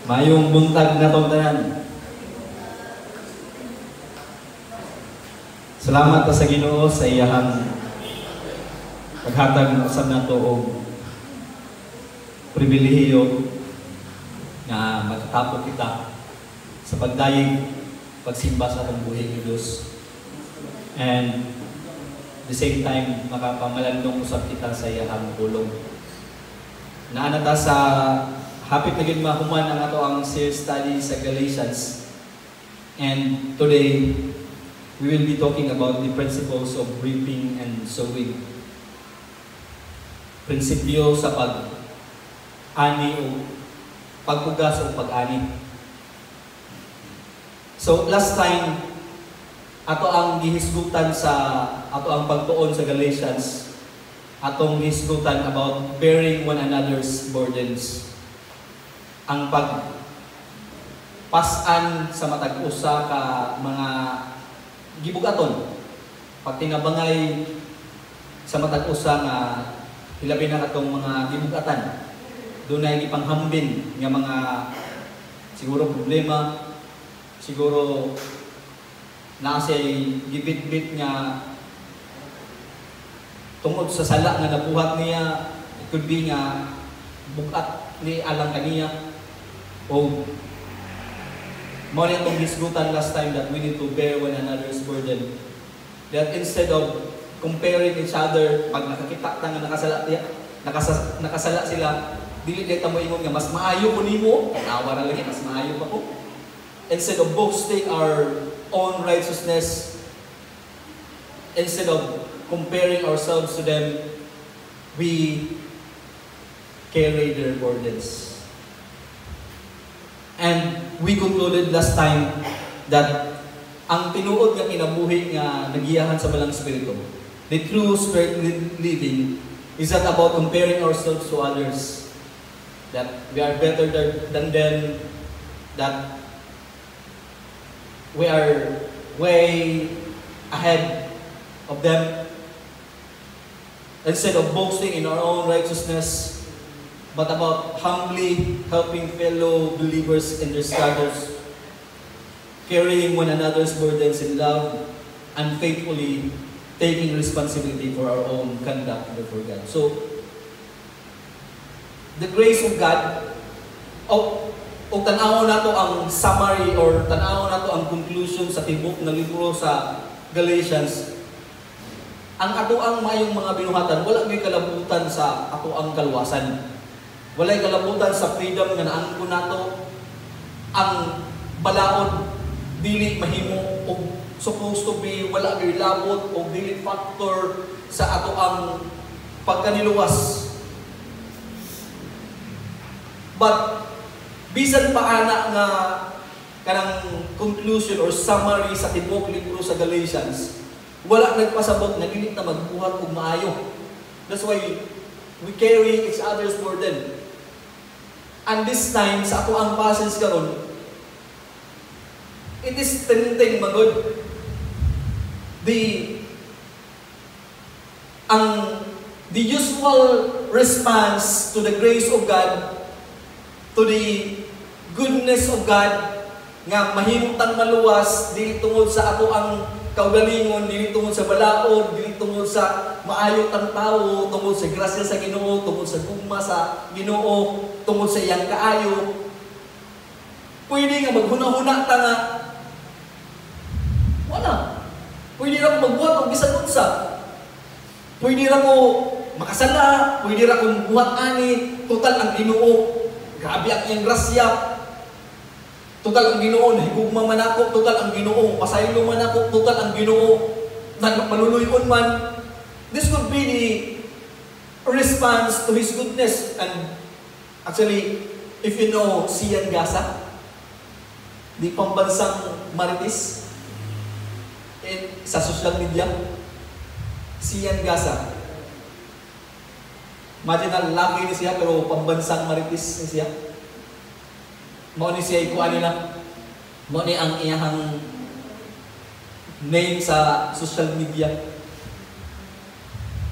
Mayong buntag na tong tanan. Salamat ta sa Ginoo sa iyahang paghatag ng usab nato og pribilehiyo na matatapok kita sa pagdayeg pagsimba sa atong buhi ni Dios. And at the same time makapamalandong usab kita sa iyahang pulong. Naana ta sa hapit na gid mahuman ang ato ang series study sa Galatians. And today we will be talking about the principles of reaping and sowing. Prinsipyo sa pag-ani o pagpugas o pag-ani. So last time, ato ang gihisgutan sa ato ang pagtuon sa Galatians, atong gihisgutan about bearing one another's burdens. Ang pagpasan sa matag usa ka mga gibugaton, pagtingabangay sa matag usa nga hilabi na katong mga gibugatan. Dunay gipanghambin nga mga siguro problema, siguro naa say gibit-bit nga tungod sa sala nga nabuhat niya. It could be nga bukat ni alang kaniya o mao ni atong hisgutan last time that we need to bear one another's burden. That instead of comparing each other, pag nakakita ta nga nakasala sila, dili ta mo ingon nga mas maayo ko nimo, awa ra lagi mas maayo pa ko. Instead of boasting our own righteousness, instead of comparing ourselves to them, we carry their burdens. And we concluded last time that ang tinuod nga kinabuhi nga nagiyahan sa balang spirito, the true spirit living, is not about comparing ourselves to others, that we are better than them, that we are way ahead of them. Instead of boasting in our own righteousness, but about humbly helping fellow believers in their struggles, carrying one another's burdens in love, and faithfully taking responsibility for our own conduct before God. So, the grace of God, o tanaw nato ang summary or tanaw nato ang conclusion sa tibok na libro sa Galatians. Ang ato ang mayong mga binuhatan, wala may kalabutan sa ato ang kalwasan. Walay kalabutan sa freedom nga naangko nato. Ang balaod dili mahimo o supposed to be wala gyud labot o dili factor sa ato ang pagkaniluwas. But bisan pa ana nga kanang conclusion or summary sa tibok libro sa Galatians, wala nagpasabot na dili na magbuhat og maayo. That's why we carry each other's burden. And this time, sa ako ang passage karon, it is tempting magod. The usual response to the grace of God, to the goodness of God, nga mahimutang maluwas, dili tungod sa ato ang kaugalingon, dili tungod sa balaod, dili tungod sa maayo tang tawo, tungod sa grasya sa Ginoo, tungod sa gugma sa Ginoo, tungod sa iyang kaayo. Pwede nga maghuna-huna ta nga wala. Pwede ra ko magbuhat og bisan unsa. Pwede ra ko makasala, pwede ra ko buhat ani, total ang Ginoo. Grabe ang iyang grasya. Total ang Ginoo, nahigugma man ako, total ang Ginoo, pasaylo man ako, total ang Ginoo, maluluyon man. This could be the response to His goodness. And actually, if you know Sian Gasa, di pambansang marites sa social media, Sian Gasa. Imagine na laki ni siya, pero pambansang marites ni siya. Mao ni siya ikuan nila. Mao ni ang iyang name sa social media.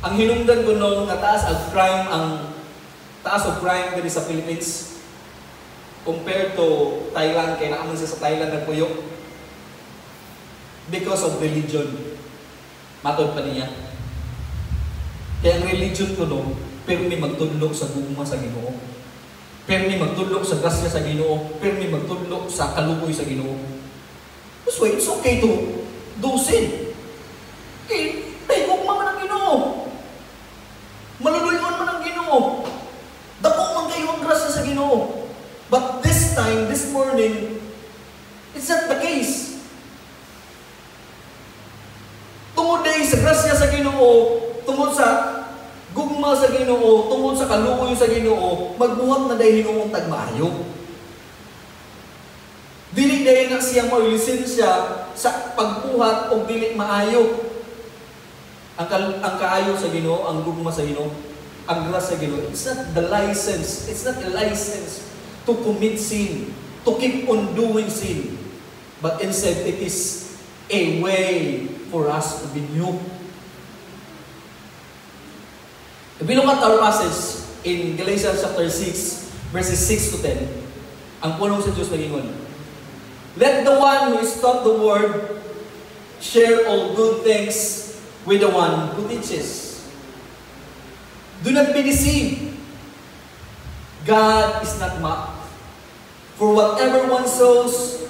Ang hinungdan ko nung taas ang crime, ang taas of crime diri sa Philippines. compared to Thailand, kaya naaman siya sa Thailand nagpuyo. Because of religion. Matod pa niya. Kaya ang religion ko no, pero may magtudlok sa gugma sa Ginoo. Pero may magtudlok sa grasya sa Ginoo. Pero may magtudlok sa kaluoy sa Ginoo. That's why it's okay to do sin. Okay, tayo gugma man ang Ginoo. Maluluyon man ang Ginoo. Dako man kayo ang grasya sa Ginoo. But this time, this morning, it's not the case. Tungod dahil sa grasya sa Ginoo, tungod sa gugma sa Ginoo, tungod sa kaluoy sa Ginoo, magbuhat na dahil Hinoong tagmaayo. Dili dahil na siya mo lisensya sa pagbuhat o dili maayo. Ang kaayo sa Ginoo, ang gugma sa Ginoo, ang grasya sa Ginoo, it's not the license. It's not a license to commit sin, to keep on doing sin. But instead, it is a way for us to be new. If we look at our passage in Galatians chapter 6, verses 6 to 10, ang punong sa Diyos nagingon, let the one who is taught the word share all good things with the one who teaches. Do not be deceived. God is not mocked. For whatever one sows,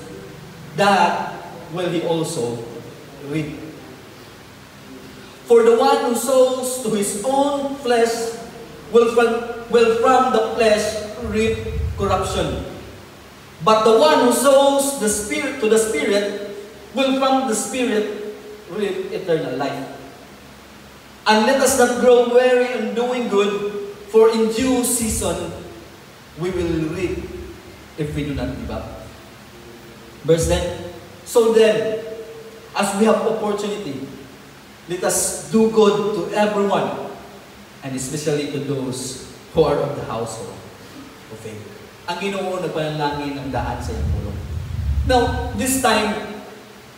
that will he also reap. For the one who sows to his own flesh will from the flesh reap corruption. But the one who sows the Spirit to the Spirit will from the Spirit reap eternal life. And let us not grow weary in doing good, for in due season we will reap if we do not give up. Verse 10. So then, as we have opportunity, let us do good to everyone, and especially to those who are of the household of faith. Ang Ginoo nagpanalangin ng daan sa iyong pulong. Now, this time,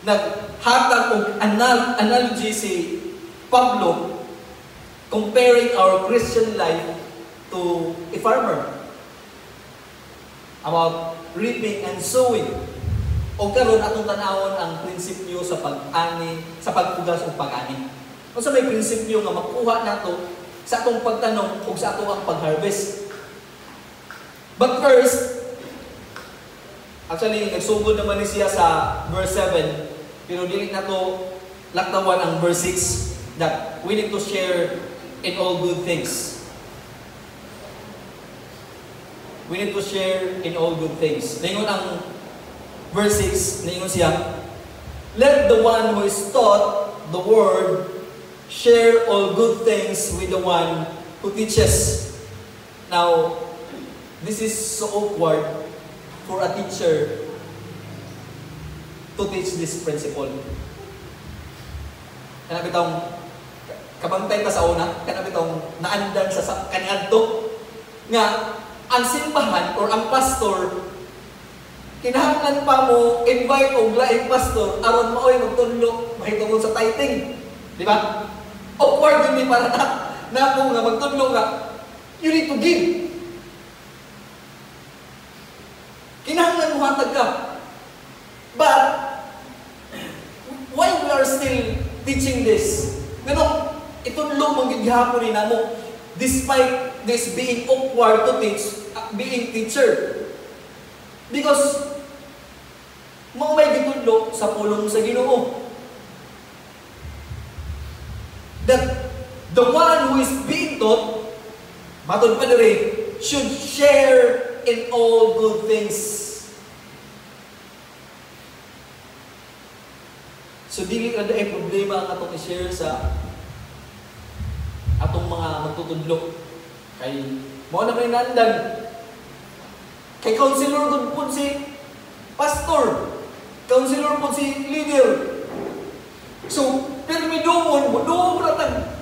naghatag og analogy si Pablo comparing our Christian life to a farmer about reaping and sowing. O karon atong tan-awon ang prinsipyo sa pag-ani, sa pagpugas o pag-ani. Kung sa may prinsipyo nga makuha nato sa atong pagtanong o sa atong pag-harvest. But first, actually nagsugod naman ni siya sa verse 7, pero dili na to laktawan ang verse 6 that we need to share in all good things. We need to share in all good things. Ningon ang verse 6, ningon siya, let the one who is taught the word share all good things with the one who teaches. Now, this is so awkward for a teacher to teach this principle. Kanang bitong kabantay ta sa una, kanang bitong naandan sa kaniadto nga ang simbahan or ang pastor kinahanglan pa mo invite og laing pastor aron maoy magtudlo mahitungod sa tithing. Di ba? Awkward din para na kung nga magtudlo ka, you need to give. Kinahanglan mo hatag ka. But why we are still teaching this? Pero itudlo mong gihapon ni namo despite this being awkward to teach, being teacher. Because mao may gitudlo sa pulong sa Ginoo. That the one who is being taught, matod pa diri, should share in all good things. So dili kada ay problema ang atong i-share sa atong mga magtutudlo. Kay mo na may nandan. Kay counselor gud pud si pastor. Counselor pud si leader. So, pero may doon mo natag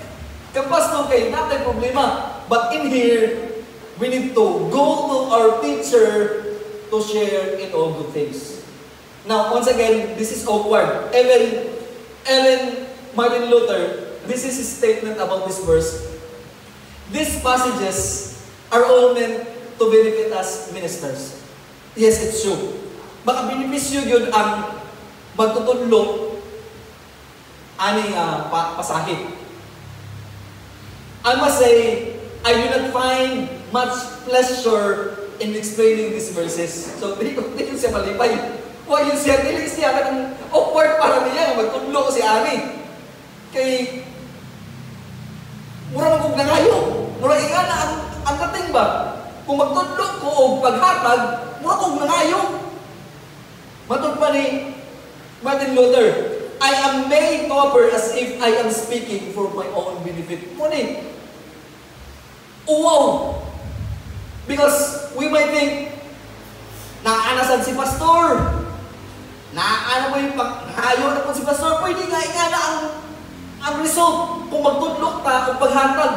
kang pastor kay natay problema. But in here, we need to go to our teacher to share in all good things. Now, once again, this is awkward. Ellen Martin Luther, this is his statement about this verse. These passages are all meant to benefit us ministers. Yes, it's true. Baka benepisyo yun ang magtutulong aning pasahit. I must say, I do not find much pleasure in explaining these verses. So, di ko siya malipay. Huwag yun siya, dili siya kanang awkward para niya, magtudlo si Ani. Kay, mura kong nangayo. Mura na ang dating ba? Kung magtudlo ko o paghatag, mura kong nangayo. Matod pa ni Martin Luther, I am made to offer as if I am speaking for my own benefit. Muna wow! Because we might think, naaanasan si pastor. Naaana mo yung ayaw na po si pastor. Pwede nga na ang result kung magtudlok ta o paghatag.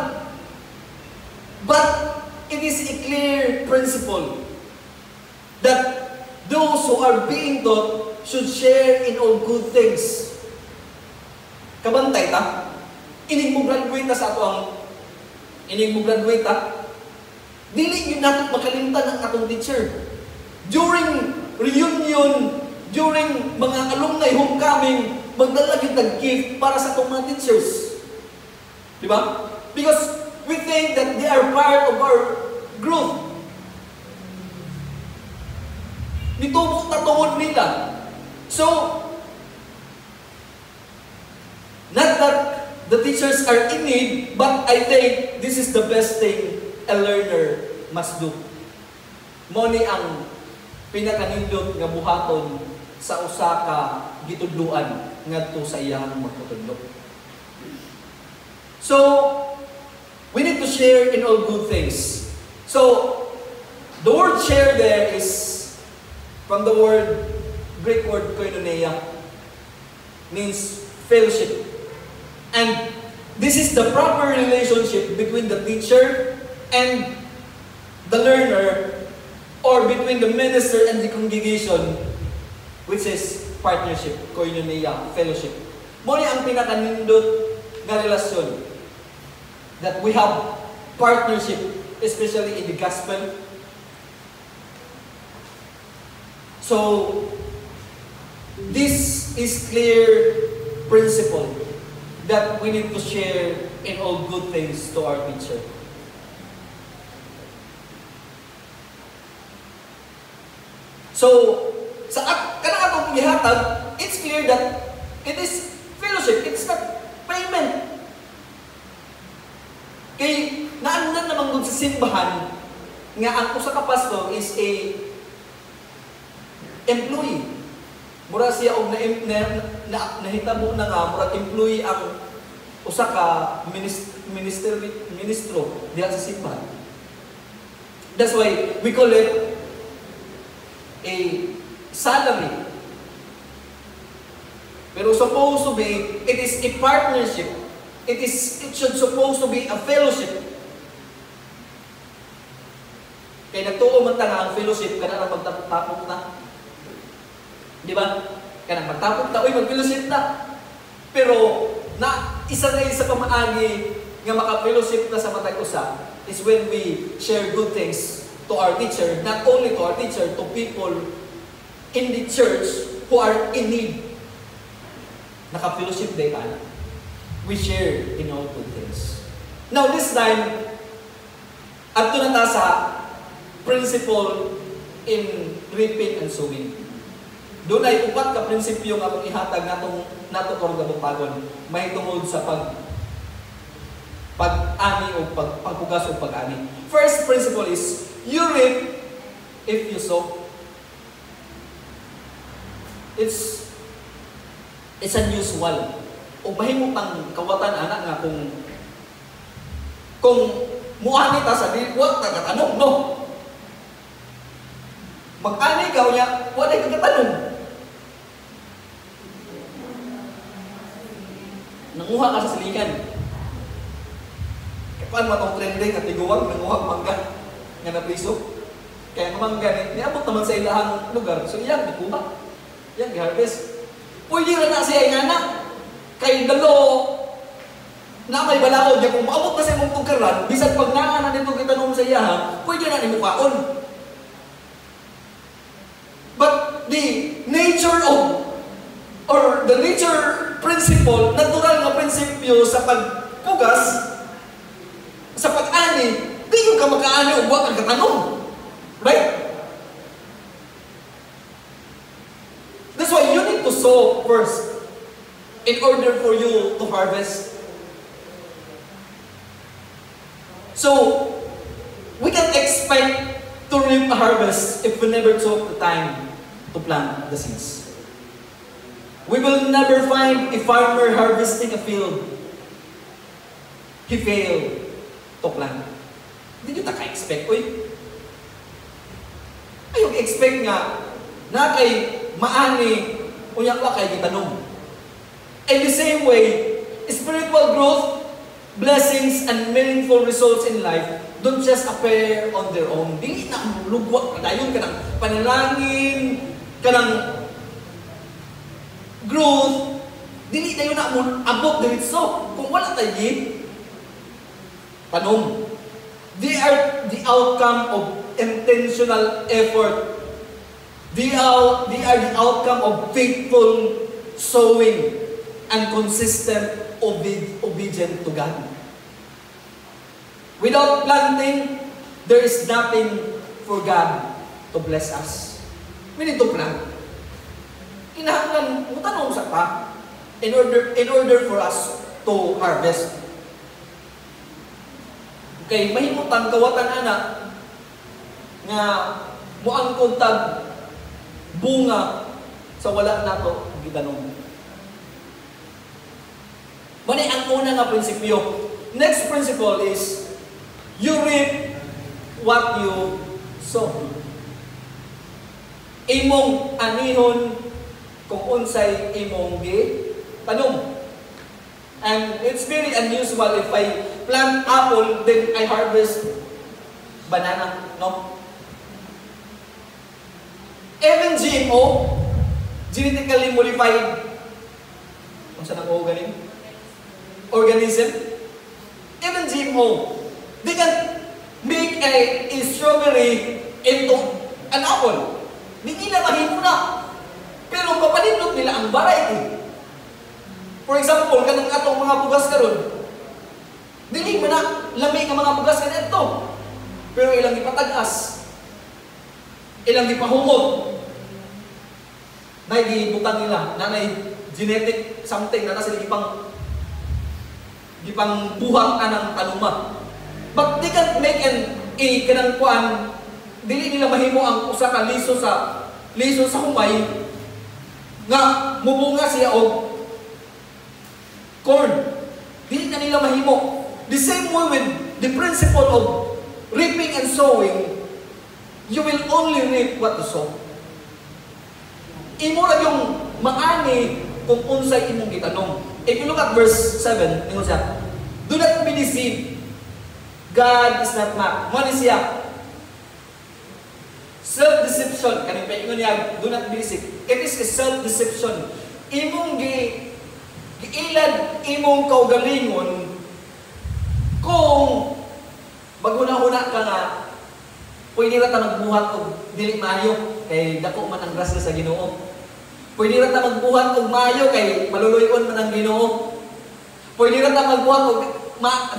But it is a clear principle that those who are being taught should share in all good things. Kabantay ta? Ining mo graduate na sa ato ang ining mo graduate ta? Dili yun natin makalimtan ang atong teacher. During reunion, during mga alumni homecoming, magdala kita gift para sa atong mga teachers. Di ba? Because we think that they are part of our growth. Nitubok na tungod nila. So, not that the teachers are in need, but I think this is the best thing a learner must do. Moni ang pinakanindot nga buhaton sa usa ka gitudluan ngadto sa iyang magtutudlo. So, we need to share in all good things. So, the word share there is from the Greek word koinonia, means fellowship. And this is the proper relationship between the teacher and the learner, or between the minister and the congregation, which is partnership, koinonia, fellowship. Muna ang pinakanindot na relasyon that we have partnership, especially in the gospel. So, this is clear principle that we need to share in all good things to our teacher. So, sa kanang atong gihatag, it's clear that it is fellowship, it's not payment. Kay naandan naman dun sa simbahan nga ang usa ka pastor is a employee. Mura siya og nahitabo na nga mura employee ang usa ka ministro diha sa simbahan. That's why we call it a salary. Pero supposed to be, it is a partnership. It should supposed to be a fellowship. Kaya nagtuo man ta nga ang fellowship kana ra magtapok na. Di ba? Kana magtapok ta, uy mag-fellowship na. Pero na isa pamaagi nga maka-fellowship na sa matag usa is when we share good things to our teacher, not only to our teacher, to people in the church who are in need. Naka-fellowship day ka na. We share in all good things. Now this time, adto na ta sa principle in reaping and sowing. Doon ay upat ka prinsipyo nga akong ihatag nato karong gabutagon, may tungod sa pag-ani o pagpugas o pag-ani. First principle is, you reap if you sow. It's unusual. O mahimo pang kawatan anak nga kung muani ta sa diwat nagatanong, no? Mag-ani ka niya, wala kang katanong. Nanguha ka sa silikan. Kaya paano matong trending at tiguwag, nanguha mangga nga na priso. Kaya mangga niabot naman sa ilahang lugar. So yan, ikuha. Yan, i-harvest. Pwede rin na siya inana. Kay dalo na may balaod niya kung maabot na sa imong tugkaran, bisan pag naa na dito kita nung sa iya, pwede na ni mukaon. the nature of, or the nature principle, natural nga prinsipyo sa pagpugas, sa pag-ani, di yung ka makaani o huwag ang katanong. Right? That's why you need to sow first in order for you to harvest. So, we can't expect to reap a harvest if we never took the time to plant the seeds. We will never find a farmer harvesting a field. He failed to plant. Hindi nyo taka-expect, uy. Ayong expect nga na kay maani unya ka kay gitanong. In the same way, spiritual growth, blessings, and meaningful results in life don't just appear on their own. Dili na lugwa kadayon ka ng panalangin, ka ng growth, dili tayo na abot diretso. Kung wala tayo tanong. They are the outcome of intentional effort. They are the outcome of faithful sowing and consistent obedience to God. Without planting, there is nothing for God to bless us. We need to plant. Kinahanglan mo tanong sa pa in order for us to harvest. Kay mahimutan kawatan anak nga muangkod tag bunga sa wala nato gitanong. Mani ang una nga prinsipyo. Next principle is you reap what you sow. Imong anihon kung unsay imong gitanong. And it's very unusual if I plant apple, then I harvest banana, no? Even GMO, genetically modified, kung saan ang organism, even GMO, they can make a strawberry into an apple. Hindi na mahimo na. Pero papanindot nila ang variety. For example, kanang atong mga bugas karon, dili man na lami nga mga bugas kanito. Pero ilang ipatag-as, ilang ipahumot, na gibutang nila, nanay genetic something na sila gipang buhang anang tanuma. But they can't make kanang kuan, dili nila mahimo ang usa ka liso sa humay nga mubunga siya og corn. Dili na nila mahimo. The same way with the principle of reaping and sowing, you will only reap what you sow. Imo ra yung maani kung unsay imong gitanong. If you look at verse 7, ingon siya, do not be deceived. God is not mocked. Mo ni siya. Self-deception. Kaning paingon niya, do not be deceived. It is a self-deception. Imong giilad imong kaugalingon kung maguna-una ka nga pwede ra ta magbuhat og dili maayo kay dako man ang grasya sa Ginoo. Pwede ra ta magbuhat og maayo kay maluluyon man ang Ginoo. Pwede ra ta magbuhat og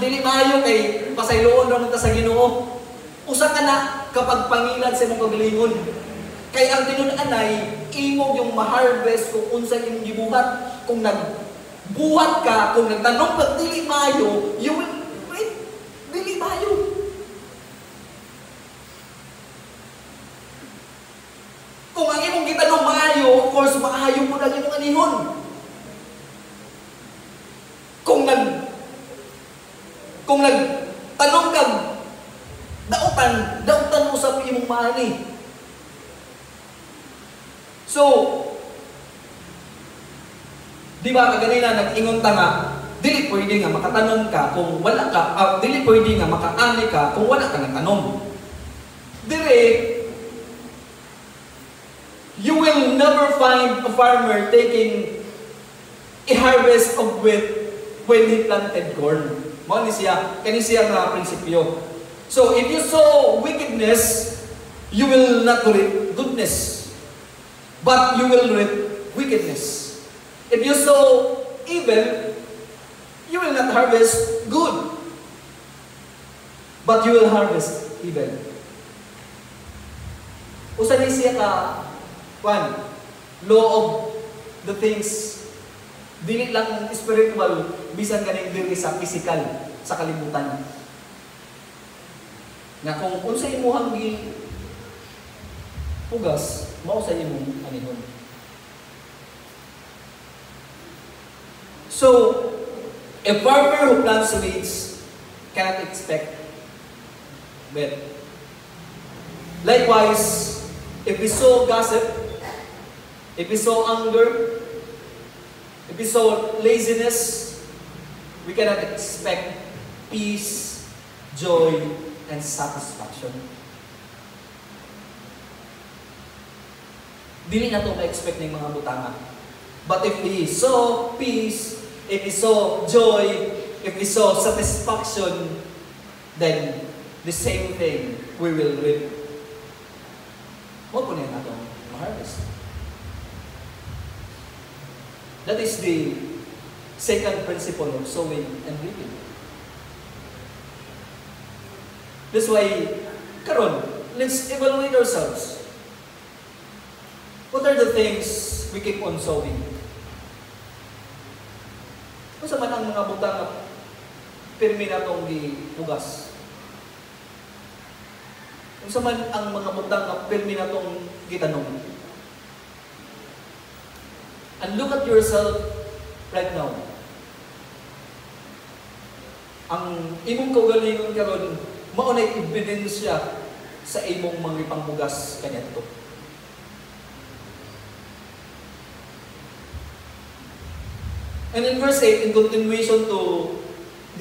dili maayo kay pasayloon ra man ta sa Ginoo. Usa ka na kapag pangilad sa imong kaugalingon. Kay ang tinud-anay imo yung ma-harvest kung unsa imong gibuhat. Kung buhat ka, kung nagtanong ka dili maayo, you will reap dili maayo. Kung ang imong gitanong maayo, of course maayo mo na imong anihon. Kung nagtanong ka dautan mo sa imong maani. So, di ba kaganina nag-ingon ta nga, dili pwede nga makatanong ka kung wala ka, dili pwede nga makaani ka kung wala ka nagtanong. Dire, you will never find a farmer taking a harvest of wheat when he planted corn. Mo ni siya, kani siya nga prinsipyo. So, if you sow wickedness, you will not reap goodness. but you will reap wickedness. If you sow evil, you will not harvest good, but you will harvest evil. Usa ni siya ka, law of the things, dili lang spiritual, bisan kaning diri sa physical, sa kalibutan. Nga kung unsa imuhang pugas, mao sa imong anihon. So, a farmer who plants weeds cannot expect bad. Likewise, if we sow gossip, if we sow anger, if we sow laziness, we cannot expect peace, joy, and satisfaction. Dili na ito ma-expect ng mga butanga. But if we sow peace, if we sow joy, if we sow satisfaction, then the same thing we will reap. Mo po niya na itong ma-harvest. That is the second principle of sowing and reaping. That's why, karon, let's evaluate ourselves. What are the things we keep on sowing? Kung man ang mga butang na pirmi na itong gipugas? Kung man ang mga butang na pirmi na itong gitanong? And look at yourself right now. Ang imong kaugalingon karon, mao na ebidensya sa imong mga pangbugas kaniadto. And in verse 8, in continuation to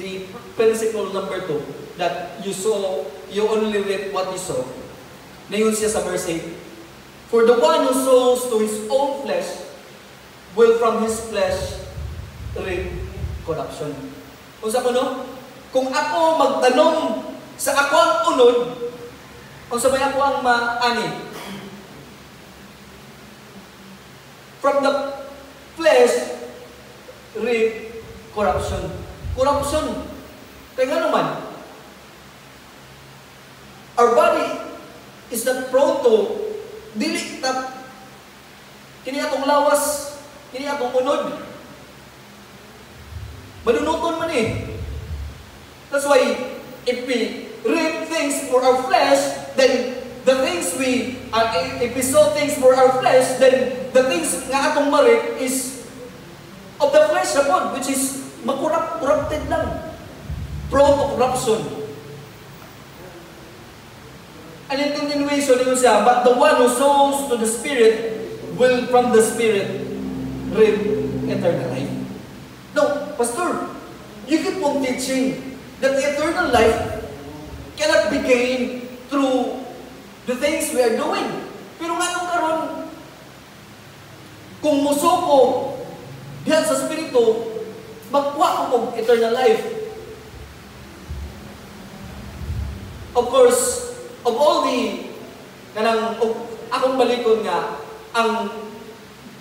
the principle number 2, that you sow, you only reap what you sow. Nayon siya sa verse 8. For the one who sows to his own flesh will from his flesh reap corruption. Kung sa kuno, kung ako magtanong sa ako ang unod, kung sabay ako ang maani, from the flesh, reap corruption. Corruption. Kaya nga naman, our body is not prone to dili tap kini atong lawas, kini atong unod. Manunuton man eh. That's why, if we reap things for our flesh, then the things if we sow things for our flesh, then the things nga atong marit is of the flesh upon, which is corrupted lang. Prone to corruption. And in continuation, yun siya, but the one who sows to the Spirit will from the Spirit reap eternal life. No, Pastor, you keep on teaching that eternal life cannot be gained through the things we are doing. Pero nga nung karon, kung musoko diyan sa Espiritu, magkuha ko eternal life. Of course, of all the akong balikon nga, ang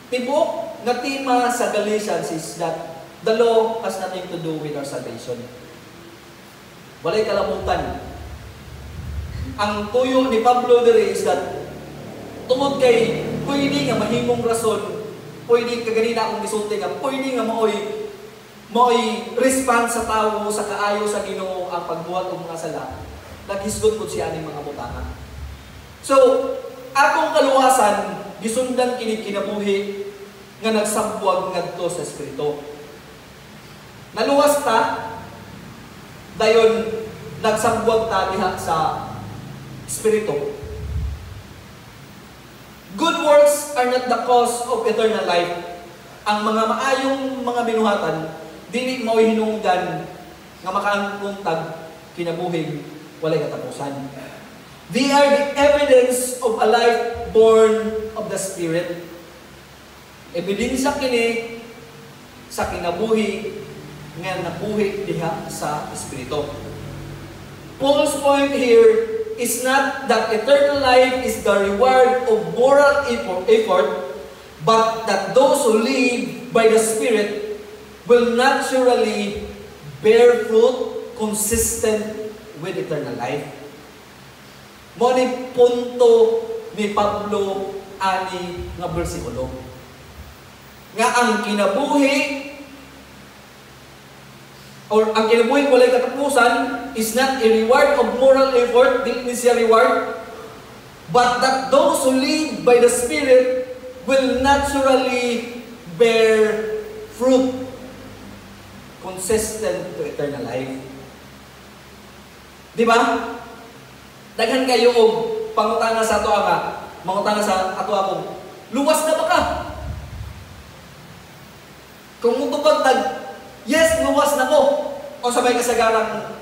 tibok na tema sa Galatians is that the law has nothing to do with our salvation. Walay kalabutan. Ang tuyo ni Pablo diri is that tungod kay pwede nga mahimong rason, pwede kaganina akong gisulti nga, pwede nga maoy respond sa tao sa kaayo sa Ginoo ang pagbuhat og mga sala. Naghisgot po siya aning mga butanga. So, atong kaluwasan, gisundan kini kinabuhi nga nagsabwag ngadto sa Espiritu. Naluwas ta, dayon nagsabwag ta diha sa Espiritu. Good works are not the cause of eternal life. Ang mga maayong mga binuhatan, dili mao hinungdan nga makaangkuntag kinabuhing walay katapusan. They are the evidence of a life born of the Spirit. Ebidensya kini sa kinabuhi nga nabuhi diha sa Espiritu. Paul's point here is not that eternal life is the reward of moral effort, but that those who live by the Spirit will naturally bear fruit consistent with eternal life. Mo ni punto ni Pablo ani nga bersikulo. Nga ang kinabuhi or ang kinabuhi walay katapusan is not a reward of moral effort, dili siya reward, but that those who live by the Spirit will naturally bear fruit consistent to eternal life. Di ba? Daghan kayo og pangutana sa ato nga, mangutana sa ato akong, luwas na ba ka? Kung mutupag tag, yes, luwas na ko. O sabay kasagarang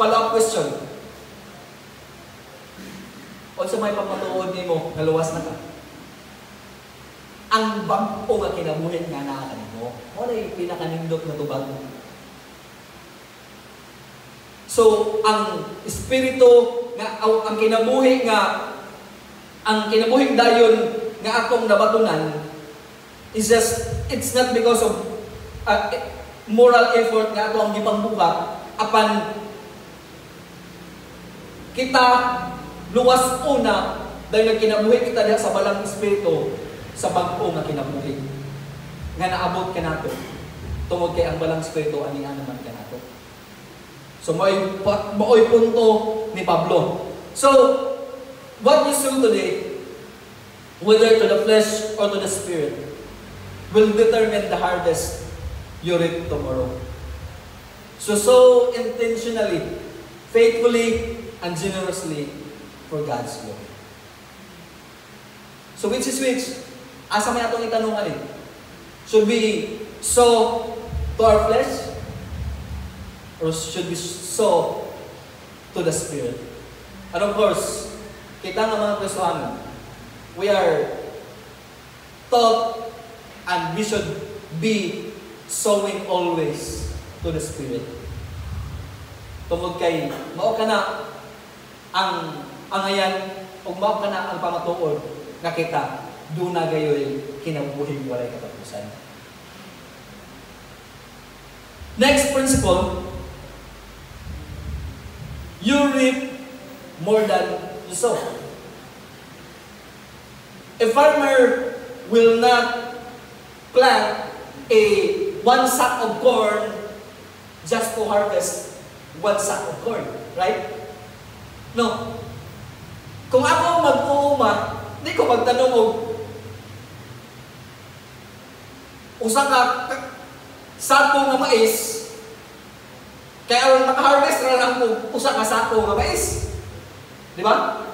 follow-up question. O sabay pamatuod nimo, naluwas na ka. Ang bag-o nga kinabuhin nga nakakanin mo, wala yung pinakanindot na tubag. So, ang espiritu nga ang kinabuhi nga ang kinabuhing dayon nga atong nabatunan is just it's not because of moral effort nga ato ang gipangbuka apan kita luwas una dahil nagkinabuhi kita diha sa balang espiritu sa bag-o nga kinabuhi nga naabot ka nato tungod kay ang balang espiritu ani naman ka nato. So, maoy punto ni Pablo. So, what you sow today, whether to the flesh or to the spirit, will determine the harvest you reap tomorrow. So, sow intentionally, faithfully, and generously for God's glory. So, which is which? Asa may atong itanungan eh? Should we sow to our flesh? Or should we sow to the Spirit? And of course, kita nga mga Kristohanon, we are taught and we should be sowing always to the Spirit. Tungod kay, mao ka na ang angayan, o mao ka na ang pamatuod nga kita, doon na gayoy kinabuhing walay katapusan. Next principle, you reap more than you sow. A farmer will not plant one sack of corn just to harvest one sack of corn, right? No. Kung ako mag-uuma, di ko magtanong og usa ka sako nga mais. Kaya aron maka-harvest ra lang ko usa ka sako nga mais. Di ba?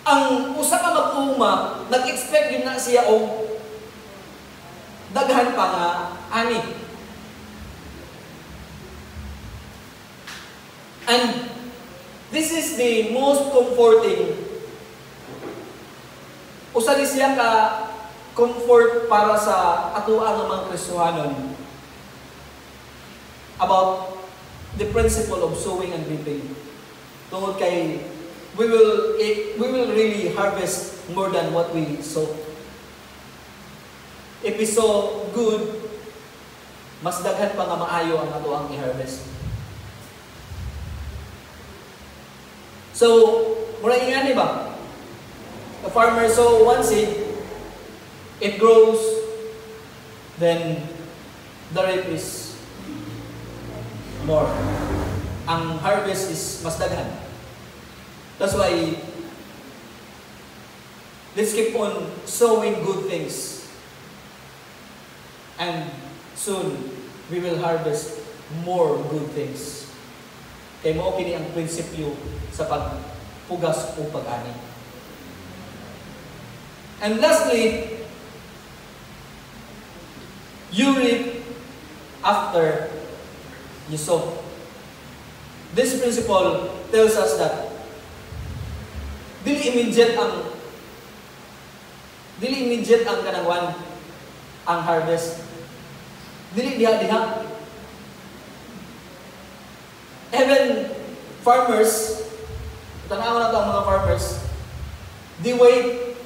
Ang usa ka mag-uuma, nag-expect yun na siya og daghan pa nga ani. And this is the most comforting. Usa ni siya ka comfort para sa atuang mga Kristohanon about the principle of sowing and reaping. Tungod kay we will really harvest more than what we sow. If we sow good, mas daghan pa nga maayo ang atuang i-harvest. So, mura ingani ba? The farmer sow one seed, it grows, then the reap is more. Ang harvest is mas daghan. That's why let's keep on sowing good things. And soon, we will harvest more good things. Kaya mo kini ang prinsipyo sa pagpugas o pag-ani. And lastly, you reap after you sow. This principle tells us that dili immediate ang kanangwan ang harvest. Dili diha-diha. even farmers, tanawa na ito ang mga farmers, they wait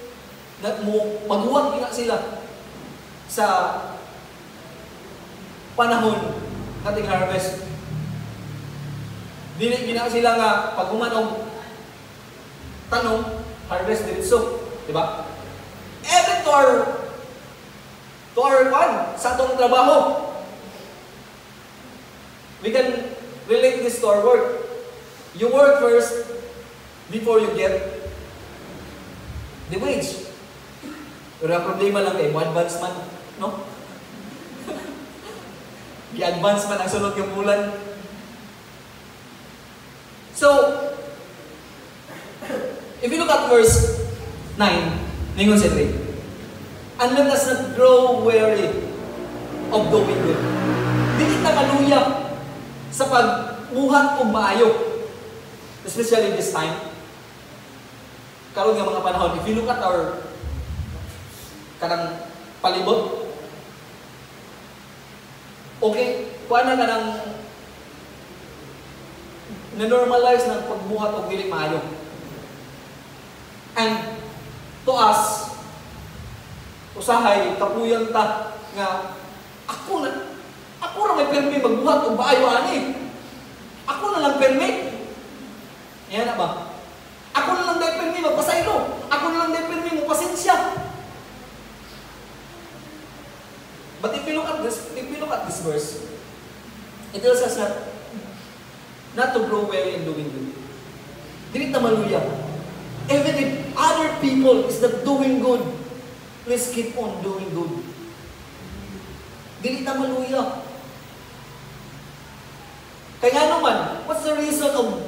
na maghuwat nga sila sa panahon nating harvest. Dili gina sila nga pag humanog tanong harvest diretso, di ba? Even to our sa atong trabaho, we can relate this to our work. You work first before you get the wage. Pero ang problema lang kayo, advance man, no? I-advance man ang sunod yung bulan. So, if you look at verse 9, ningon si Ray, and let us not grow weary of doing good. Dili na kaluya sa pagbuhat o maayo. Especially this time. Karon nga mga panahon, if you look at our kanang palibot, okay, paano ka nang na-normalize ng pagbuhat o dili maayo. And to us, usahay, kapuyan ta nga, ako na may permi magbuhat o maayo ani. Ako na lang permi. Yan na ba? Ako na lang dahil permi magpasaylo. Ako na lang dahil permi magpasensya. But if you look at this verse, it tells us not to grow weary in doing good. Dili ta maluya. Even if other people is not doing good, please keep on doing good. Dili ta maluya. Kaya naman, what's the reason of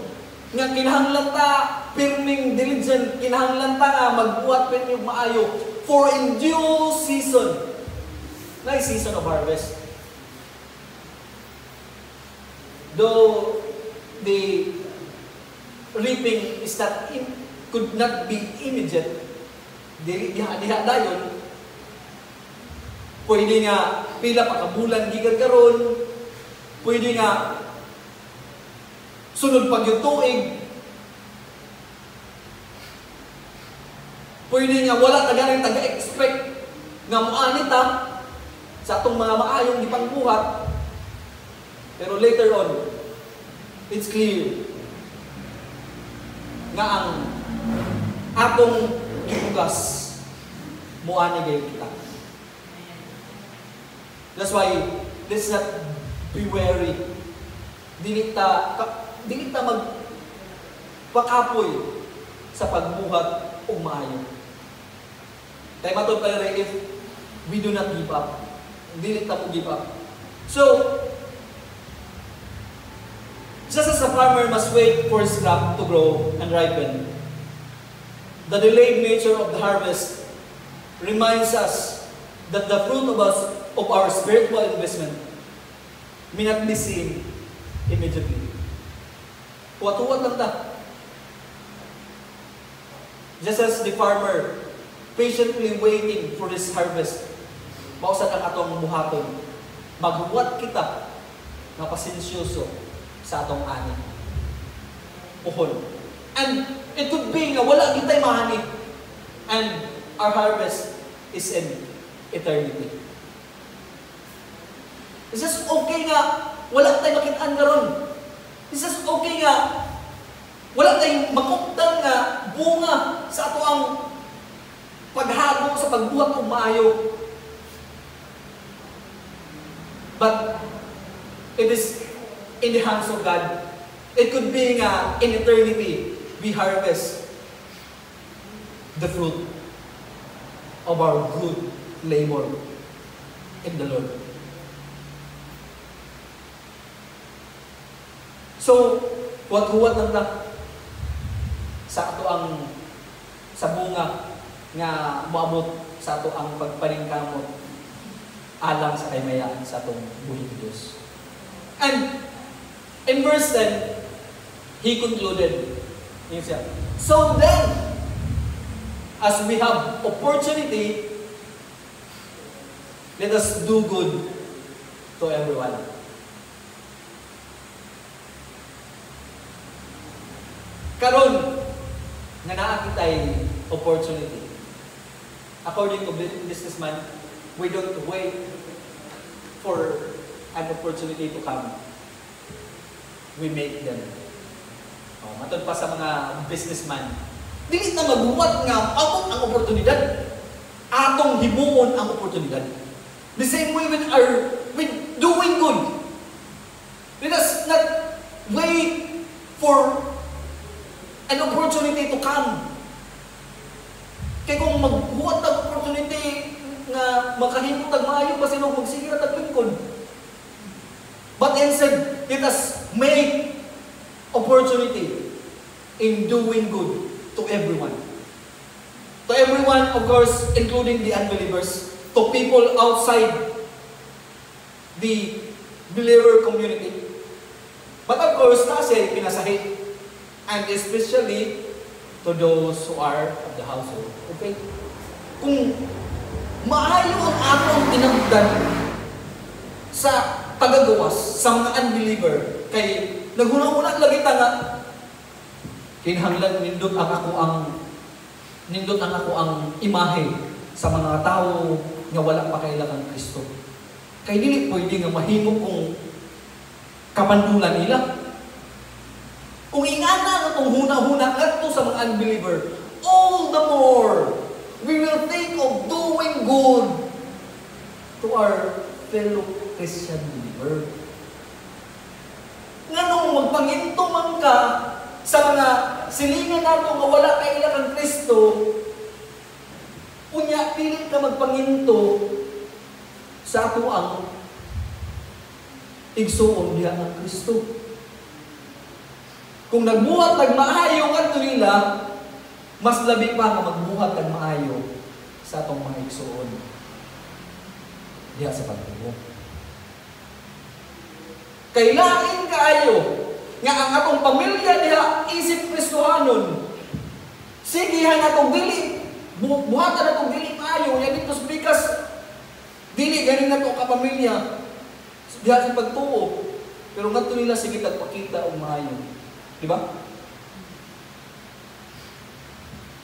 nga kinahanglan ta pirming diligent, kinahanglan ta nga magbuhat pirming maayo for in due season. Na season of harvest. Though the reaping is that could not be immediate, diha dayon, pwede nga pila pa kabulan gikan karon, pwede nga sunod pag yung tuig, pwede nga wala tagaring taga-expect nga muanit sa atong mga maayong ipangbuhat. Pero later on, it's clear nga ang atong gibugas muani gayud kita. That's why let's not be wary. Dili ta magpakapoy sa pagbuhat og maayo. Kay matud pa rin, if we do not give up, dili ta mo give up. So, just as a farmer must wait for his crop to grow and ripen, the delayed nature of the harvest reminds us that the fruit of our spiritual investment may not be seen immediately. Huwat-huwat lang ta. Just as the farmer patiently waiting for this harvest, mausad ang atong buhaton, maghuwat kita na pasensyoso sa atong ani. Puhon. And it could be nga wala kitay mahani. And our harvest is in eternity. It's just okay nga wala tayong makitaan karon. It's just okay nga wala tayong makuptan nga bunga sa ato ang paghago sa pagbuhat og maayo. But it is in the hands of God. It could be nga in eternity we harvest the fruit of our good labor in the Lord. So, huwat-huwat lang ta sa ato ang sa bunga nga moabot sa ato ang pagpaningkamot alang sa kaymayan sa atong buhing Diyos. And in verse 10, he concluded, so then, as we have opportunity, let us do good to everyone. Karon nga naa kitay opportunity. According to businessman, we don't wait for an opportunity to come. We make them. Matod pa sa mga businessman, dili na magbuhat nga among ang oportunidad. Atong himuon ang oportunidad. The same way with doing good. Let us not wait for an opportunity to come. Kaya kung magbuhat ng opportunity nga makahimot ang maayo, basinog magsigil at lingkod. But instead, let us make opportunity in doing good to everyone. To everyone, of course, including the unbelievers, to people outside the believer community. But of course, nasa pinasahi. And especially to those who are of the household. Okay? Kung maayo ang atong tinagdan sa tagagawas, sa mga unbeliever, kay naghuna-una lagi ta nga, kinahanglan nindot ang ako ang imahe sa mga tao nga wala pa kailangan Kristo. Kay dili pwede nga mahimo kung kapandulan nila. Kung ingana atong huna-huna ngadto sa mga unbeliever, all the more we will think of doing good to our fellow Christian believer. Nganong magpanginto man ka sa mga silingan nato nga wala kailangan Kristo, unya pili ka magpanginto sa ato ang igsuon diha ng Kristo. Kung nagbuhat nagmaayo kadto nila, mas labi pa nga magbuhat nagmaayo sa atong mga igsuon diha sa pagtuo. Kailangan kaayo nga ang atong pamilya diha isip Kristohanon. Sige han atong dili buhatan atong dili maayo nya dito sa bikas dili ganin nato ka pamilya diha sa pagtuo. Pero ngadto nila sige tagpakita og maayo. Di ba?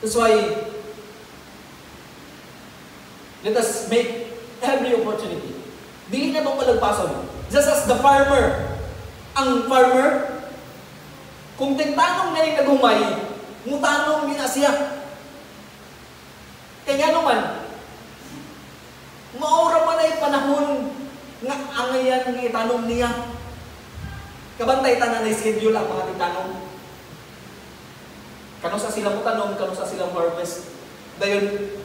That's why let us make every opportunity. Dili na itong malagpason. Just as the farmer, ang farmer, kung tintanong na yung nagumay, mutanong niya siya. Kaya naman, maura man ay panahon nga angayan nga itanong niya. Kabantay tanan na schedule ang mga titanong. Kano sa silang tanong, kano sa silang harvest. Dayon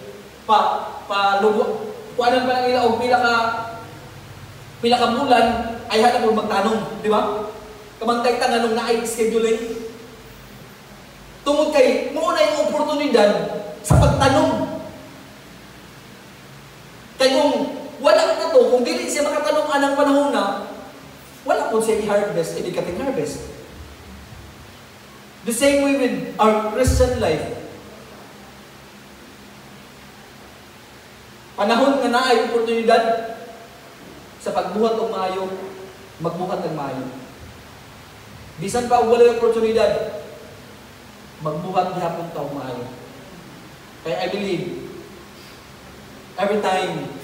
lugo. Kuanan pa lang ila og pila ka bulan ay hanap mo magtanong, di ba? Kabantay tanan nung naay scheduling. Tungod kay mo na yung oportunidad sa pagtanong. Kay kung wala na to, kung dili siya makatanong anang panahon na, wala po siya i-harvest, hindi kating harvest. The same way with our Christian life. Panahon nga naay oportunidad sa pagbuhat ng maayo, magbuhat ng maayo. Bisan pa wala yung oportunidad, magbuhat gihapon ta og maayo. Kaya I believe every time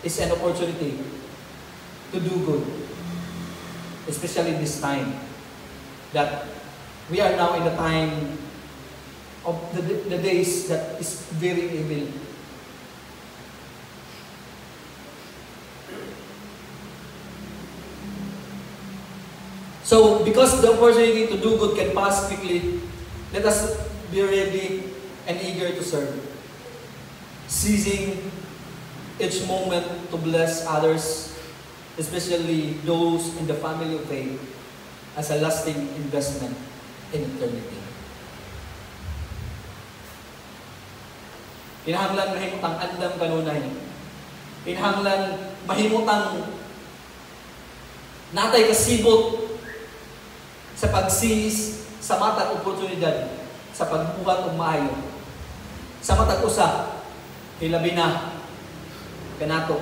is an opportunity to do good. Especially this time that we are now in the time of the days that is very evil. So, because the opportunity to do good can pass quickly, let us be ready and eager to serve. Seizing each moment to bless others, especially those in the family of faith, as a lasting investment in eternity. Kinahanglan mahimutang andam kanunay. Kinahanglan mahimutang natay kasibot sa pagsis sa matag oportunidad sa pagbuhat og maayo. Sa matag usa, hilabi na kanato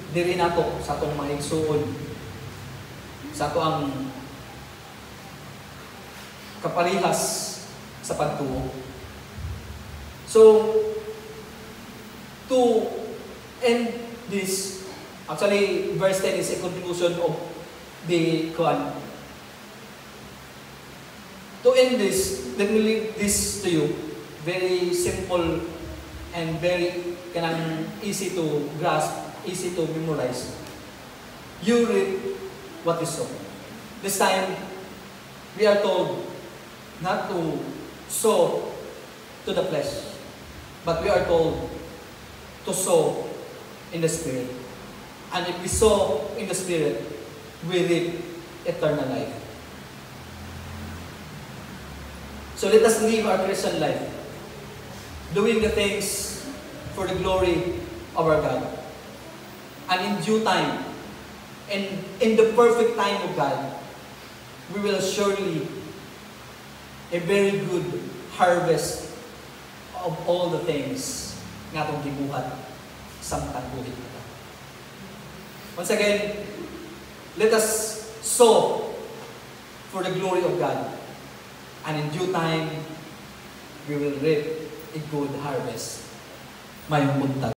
diri nato sa atong mga igsuon, sa ato ang kaparihas sa pagtuo. So, to end this, actually, verse 10 is a conclusion of the Quran. To end this, let me leave this to you. Very simple and very easy to grasp, easy to memorize. You reap what you sow. This time, we are told not to sow to the flesh, but we are told to sow in the Spirit. And if we sow in the Spirit, we reap eternal life. So let us live our Christian life, doing the things for the glory of our God. And in due time, and in the perfect time of God, we will surely a very good harvest of all the things nga itong gibuhat sa matang buhit nito. Once again, let us sow for the glory of God. And in due time, we will reap a good harvest. Mayong buntag.